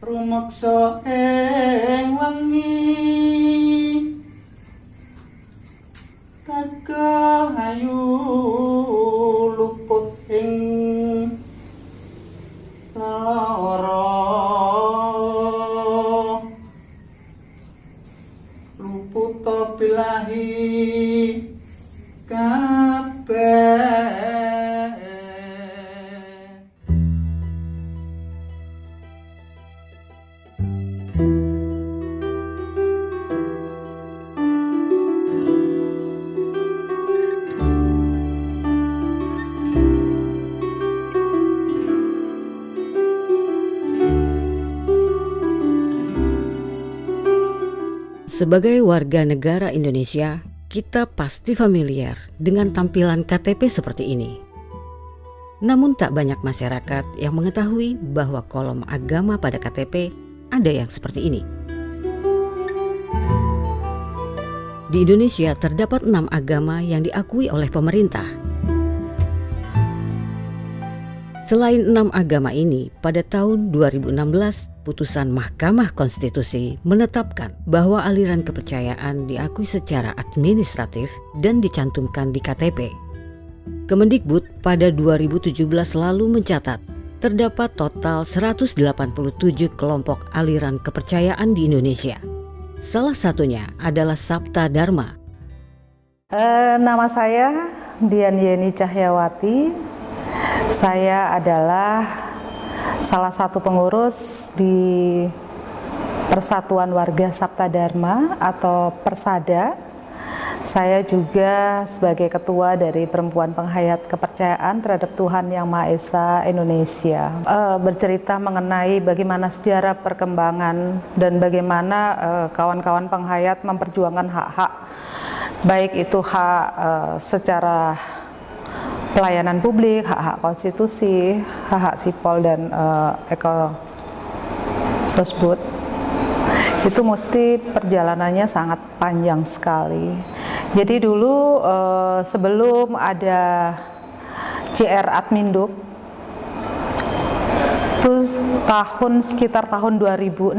rumeksa ing wengi teka ayu luput ing lara luput bilahi kabeh. Sebagai warga negara Indonesia, kita pasti familiar dengan tampilan KTP seperti ini. Namun tak banyak masyarakat yang mengetahui bahwa kolom agama pada KTP ada yang seperti ini. Di Indonesia terdapat 6 agama yang diakui oleh pemerintah. Selain 6 agama ini, pada tahun 2016, putusan Mahkamah Konstitusi menetapkan bahwa aliran kepercayaan diakui secara administratif dan dicantumkan di KTP. Kemendikbud pada 2017 lalu mencatat terdapat total 187 kelompok aliran kepercayaan di Indonesia. Salah satunya adalah Sabta Dharma. Nama saya Dian Yeni Cahyawati. Saya adalah salah satu pengurus di Persatuan Warga Sabta Dharma atau Persada. Saya juga sebagai ketua dari Perempuan Penghayat Kepercayaan terhadap Tuhan Yang Maha Esa Indonesia. Bercerita mengenai bagaimana sejarah perkembangan dan bagaimana kawan-kawan penghayat memperjuangkan hak-hak, baik itu hak secara pelayanan publik, hak-hak konstitusi, hak-hak sipol dan ekososbud. Itu mesti perjalanannya sangat panjang sekali. Jadi dulu sebelum ada CR Adminduk, itu sekitar tahun 2006,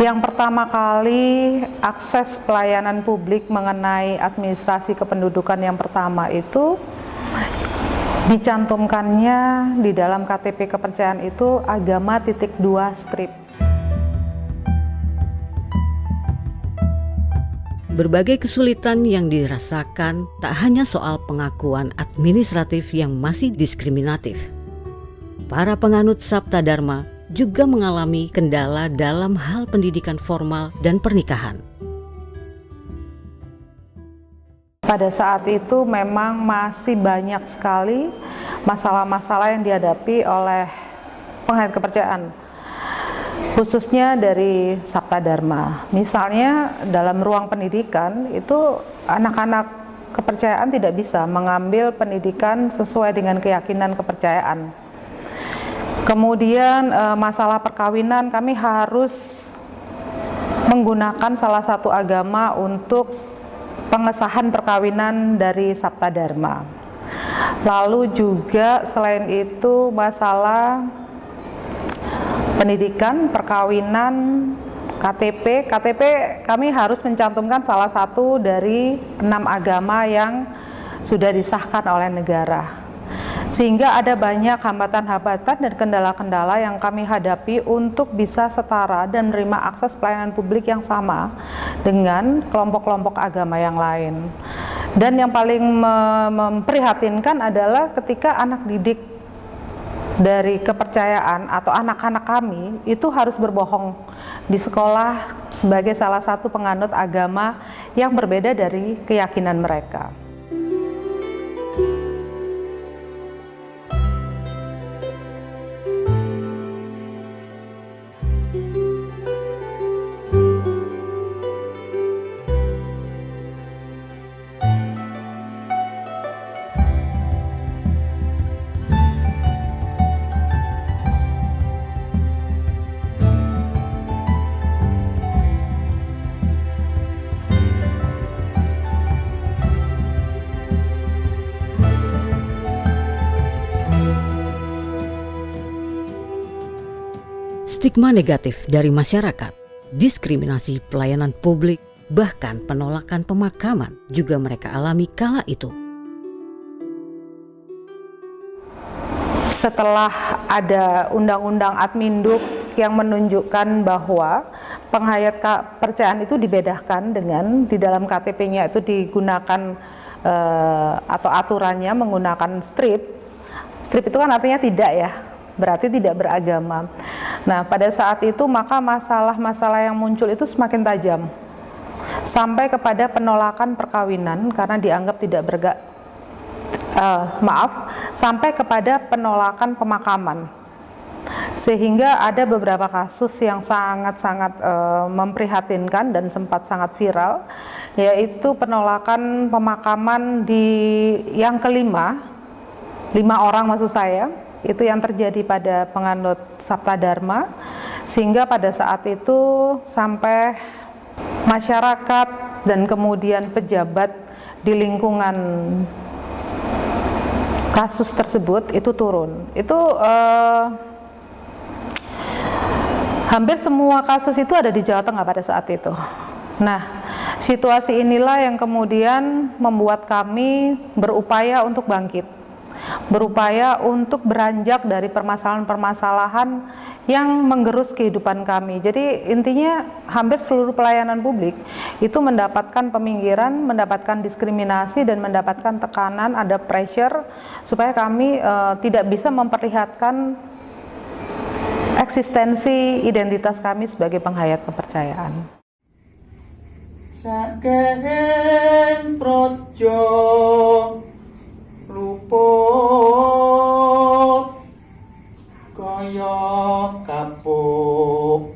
yang pertama kali akses pelayanan publik mengenai administrasi kependudukan yang pertama itu dicantumkannya di dalam KTP kepercayaan itu agama _2 strip. Berbagai kesulitan yang dirasakan tak hanya soal pengakuan administratif yang masih diskriminatif. Para penganut Sabta Dharma juga mengalami kendala dalam hal pendidikan formal dan pernikahan. Pada saat itu memang masih banyak sekali masalah-masalah yang dihadapi oleh penghayat kepercayaan, khususnya dari Sabta Dharma. Misalnya dalam ruang pendidikan itu anak-anak kepercayaan tidak bisa mengambil pendidikan sesuai dengan keyakinan kepercayaan. Kemudian masalah perkawinan, kami harus menggunakan salah satu agama untuk pengesahan perkawinan dari Sabta Dharma. Lalu juga selain itu masalah pendidikan, perkawinan, KTP kami harus mencantumkan salah satu dari 6 agama yang sudah disahkan oleh negara. Sehingga ada banyak hambatan-hambatan dan kendala-kendala yang kami hadapi untuk bisa setara dan menerima akses pelayanan publik yang sama dengan kelompok-kelompok agama yang lain. Dan yang paling memprihatinkan adalah ketika anak didik dari kepercayaan atau anak-anak kami itu harus berbohong di sekolah sebagai salah satu penganut agama yang berbeda dari keyakinan mereka. Stigma negatif dari masyarakat, diskriminasi pelayanan publik, bahkan penolakan pemakaman juga mereka alami kala itu. Setelah ada undang-undang Adminduk yang menunjukkan bahwa penghayat kepercayaan itu dibedakan dengan di dalam KTP-nya itu digunakan atau aturannya menggunakan strip. Strip itu kan artinya tidak ya, berarti tidak beragama. Nah, pada saat itu maka masalah-masalah yang muncul itu semakin tajam sampai kepada penolakan perkawinan karena dianggap tidak sampai kepada penolakan pemakaman, sehingga ada beberapa kasus yang sangat-sangat memprihatinkan dan sempat sangat viral, yaitu penolakan pemakaman di yang kelima, 5 orang maksud saya, itu yang terjadi pada penganut Sabta Dharma, sehingga pada saat itu sampai masyarakat dan kemudian pejabat di lingkungan kasus tersebut itu turun. Itu hampir semua kasus itu ada di Jawa Tengah pada saat itu. Nah, situasi inilah yang kemudian membuat kami berupaya untuk bangkit, berupaya untuk beranjak dari permasalahan-permasalahan yang menggerus kehidupan kami. Jadi intinya hampir seluruh pelayanan publik itu mendapatkan peminggiran, mendapatkan diskriminasi dan mendapatkan tekanan, ada pressure supaya kami tidak bisa memperlihatkan eksistensi identitas kami sebagai penghayat kepercayaan. Saking projo luput kaya kapuk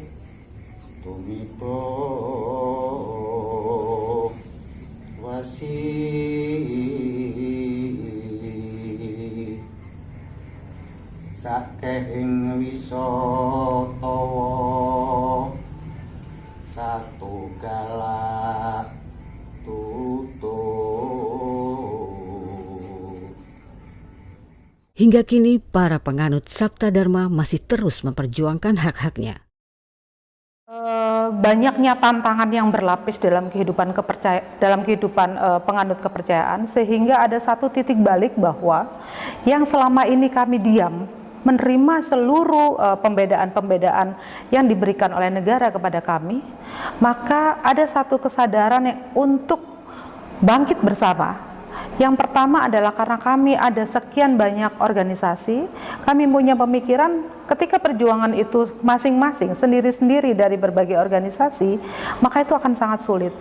tumiba wasi saking wisatawa satu galak Hingga kini para penganut Sabta Dharma masih terus memperjuangkan hak-haknya. Banyaknya tantangan yang berlapis dalam kehidupan penganut kepercayaan, sehingga ada satu titik balik bahwa yang selama ini kami diam menerima seluruh pembedaan-pembedaan yang diberikan oleh negara kepada kami, maka ada satu kesadaran yang untuk bangkit bersama. Yang pertama adalah karena kami ada sekian banyak organisasi, kami punya pemikiran ketika perjuangan itu masing-masing, sendiri-sendiri dari berbagai organisasi, maka itu akan sangat sulit.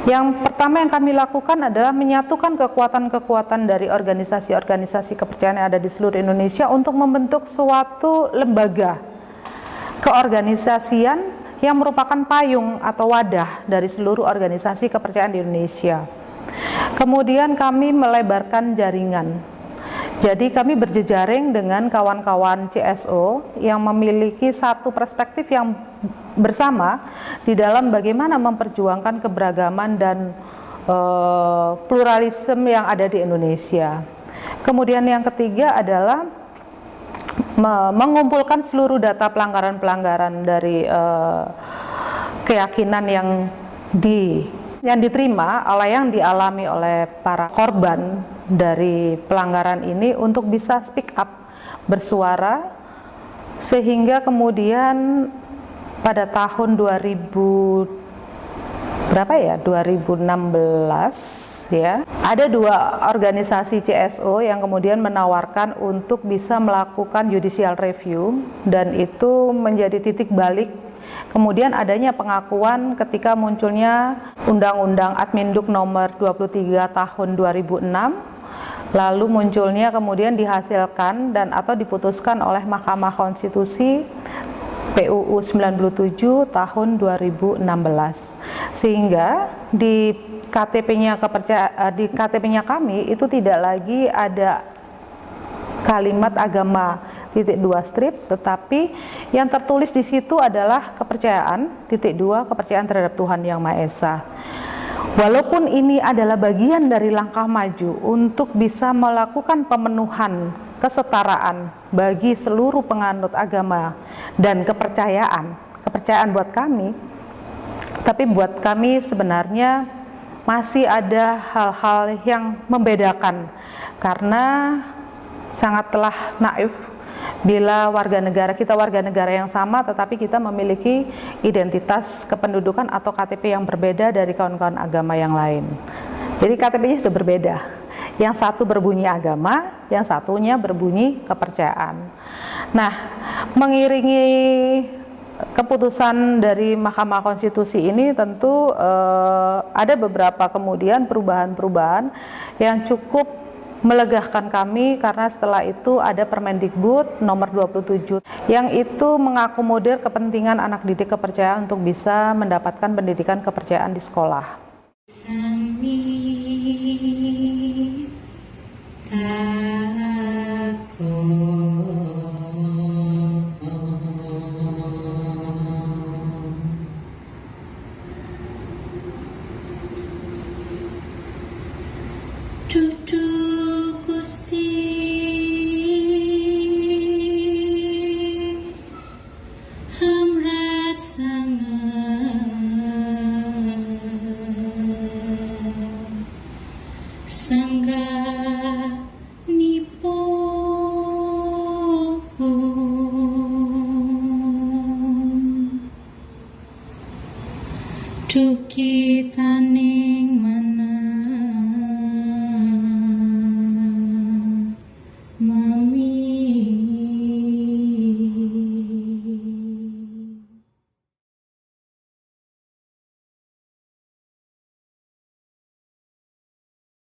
Yang pertama yang kami lakukan adalah menyatukan kekuatan-kekuatan dari organisasi-organisasi kepercayaan yang ada di seluruh Indonesia untuk membentuk suatu lembaga keorganisasian yang merupakan payung atau wadah dari seluruh organisasi kepercayaan di Indonesia. Kemudian kami melebarkan jaringan. Jadi kami berjejaring dengan kawan-kawan CSO yang memiliki satu perspektif yang bersama di dalam bagaimana memperjuangkan keberagaman dan pluralisme yang ada di Indonesia. Kemudian yang ketiga adalah mengumpulkan seluruh data pelanggaran-pelanggaran dari keyakinan yang diterima yang dialami oleh para korban dari pelanggaran ini untuk bisa speak up, bersuara, sehingga kemudian pada tahun 2016 ya, ada 2 organisasi CSO yang kemudian menawarkan untuk bisa melakukan judicial review, dan itu menjadi titik balik. Kemudian adanya pengakuan ketika munculnya Undang-Undang Adminduk nomor 23 tahun 2006, lalu munculnya kemudian dihasilkan dan atau diputuskan oleh Mahkamah Konstitusi PUU 97 tahun 2016, sehingga di KTP-nya kami itu tidak lagi ada kalimat agama .2 strip, tetapi yang tertulis di situ adalah kepercayaan .2 kepercayaan terhadap Tuhan Yang Maha Esa. Walaupun ini adalah bagian dari langkah maju untuk bisa melakukan pemenuhan kesetaraan bagi seluruh penganut agama dan kepercayaan buat kami, tapi buat kami sebenarnya masih ada hal-hal yang membedakan, karena sangatlah naif bila warga negara yang sama tetapi kita memiliki identitas kependudukan atau KTP yang berbeda dari kawan-kawan agama yang lain. Jadi KTP-nya sudah berbeda. Yang satu berbunyi agama, yang satunya berbunyi kepercayaan. Nah, mengiringi keputusan dari Mahkamah Konstitusi ini tentu ada beberapa kemudian perubahan-perubahan yang cukup melegakan kami, karena setelah itu ada Permendikbud nomor 27 yang itu mengakomodir kepentingan anak didik kepercayaan untuk bisa mendapatkan pendidikan kepercayaan di sekolah. Tukitane